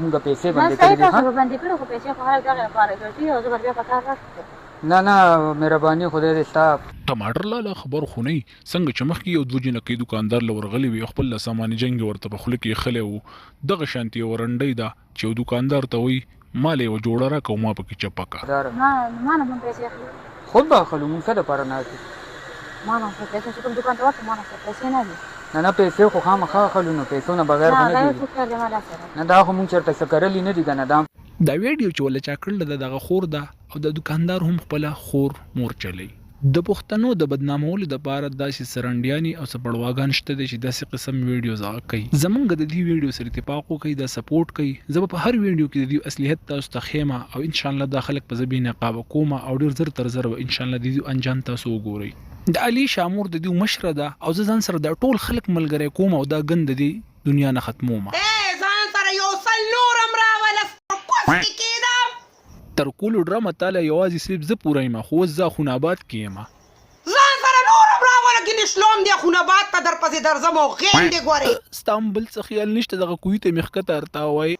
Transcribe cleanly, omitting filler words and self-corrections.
موږ پیسې ما باندې صحیح کړې دي تاسو باندې کړو خو پیسې خو هر دغه لپاره ګټي او زه بیا په کار راځم. نه مهرباني خدای دې ستا. ټماټر لاله خبر خو نه څنګه چې مخکې یو دوه جنکې دکاندار له ورغلی وي خپل له سامان جنګ ورته په خوله کې خلی و دغه شانتي یو رنډۍ ده چې یو دکاندار ته وایي مال یې یوه جوړه راکړه او ما پکې چپه کړه. ما نه هم پیسې اخلي خود به اخلو موږ څه دپاره نه اخلو. ما نه هم پیسې چې کوم دوکان ته ورشم ما نه پیسې نه دي. نه پیسې خو خامخا اخلو نو پیسو نه بغیر خو نه کېږي. نه دا خو موږ چېرته څه کرلي نه دي که نه دا ویډیو چې ولا چا کړل د دغه خور ده او د دکاندار هم خپله خور مور چلی. د پښتنو د بدنامولو دپاره داسې سرنډیانې او سپړواګان شته دی چې داسې قسم ویډیوز هغه کوي. زمونږ د دې ویډیو سره اتفاق وکړئ دا سپورټ کوي. زه به په هر ویډیو کې د دې اصلیت تاسو ته ښیم او انشاءالله دا خلک په زه بېنقابه کوم او ډېر زر تر زر به انشاءالله د دې انجام تاسو وګورئ. د علي شامور د دې مشره ده او زه ځان سره دا ټول خلک ملګری کوم او دا ګند د دې دنیا نه ختموم. تر کولو ډرامه تاله یوازې صرف زه پوره یم خو اوس زه خوناباد کې یم. ځان سره نور هم راوله ګینې شلوم دی خوناباد ته در پسې درځم او غیم دې ګورې. ستا هم بل څه خیال نشته دغه کوهي ته مې ښکته ارتا وایي.